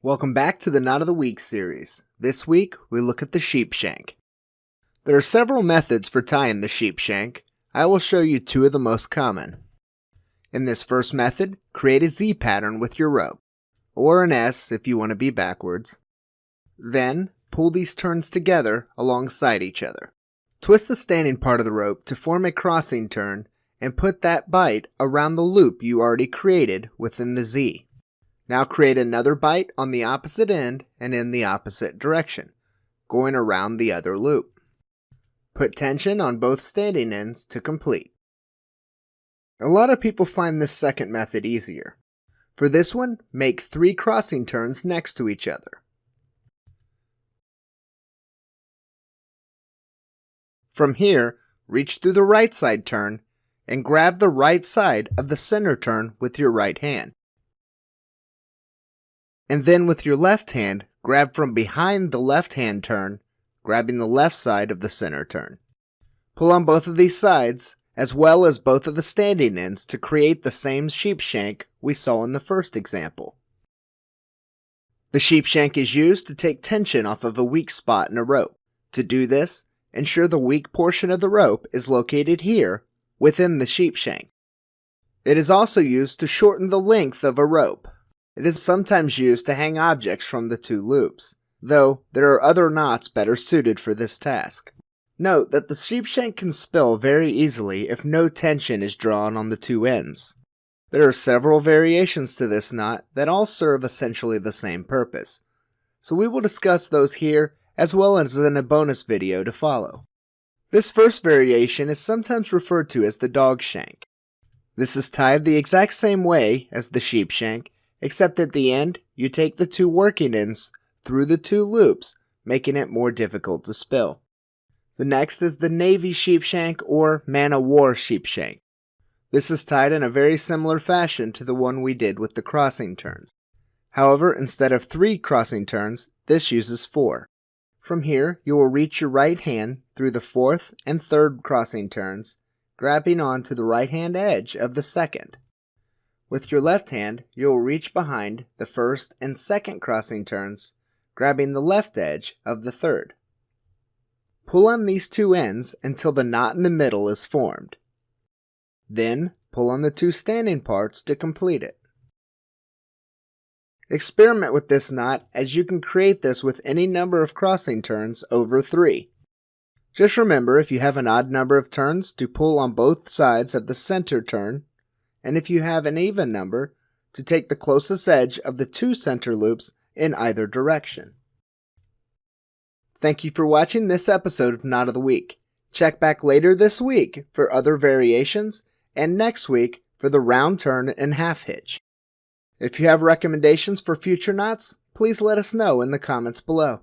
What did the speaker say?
Welcome back to the Knot of the Week series. This week, we look at the Sheepshank. There are several methods for tying the Sheepshank. I will show you two of the most common. In this first method, create a Z pattern with your rope, or an S if you want to be backwards. Then, pull these turns together alongside each other. Twist the standing part of the rope to form a crossing turn and put that bight around the loop you already created within the Z. Now create another bight on the opposite end and in the opposite direction, going around the other loop. Put tension on both standing ends to complete. A lot of people find this second method easier. For this one, make 3 crossing turns next to each other. From here, reach through the right side turn and grab the right side of the center turn with your right hand. And then with your left hand, grab from behind the left hand turn, grabbing the left side of the center turn. Pull on both of these sides, as well as both of the standing ends to create the same sheepshank we saw in the first example. The sheepshank is used to take tension off of a weak spot in a rope. To do this, ensure the weak portion of the rope is located here within the sheepshank. It is also used to shorten the length of a rope. It is sometimes used to hang objects from the 2 loops, though there are other knots better suited for this task. Note that the sheepshank can spill very easily if no tension is drawn on the 2 ends. There are several variations to this knot that all serve essentially the same purpose, so we will discuss those here as well as in a bonus video to follow. This first variation is sometimes referred to as the Dogshank. This is tied the exact same way as the sheepshank, except at the end, you take the 2 working ends through the 2 loops, making it more difficult to spill. The next is the Navy sheepshank or man-o'-war sheepshank. This is tied in a very similar fashion to the one we did with the crossing turns. However, instead of 3 crossing turns, this uses 4. From here, you will reach your right hand through the 4th and 3rd crossing turns, grabbing onto the right hand edge of the 2nd. With your left hand, you will reach behind the 1st and 2nd crossing turns, grabbing the left edge of the 3rd. Pull on these 2 ends until the knot in the middle is formed. Then, pull on the 2 standing parts to complete it. Experiment with this knot as you can create this with any number of crossing turns over 3. Just remember, if you have an odd number of turns, to pull on both sides of the center turn, and if you have an even number, to take the closest edge of the 2 center loops in either direction. Thank you for watching this episode of Knot of the Week. Check back later this week for other variations, and next week for the round turn and half hitch. If you have recommendations for future knots, please let us know in the comments below.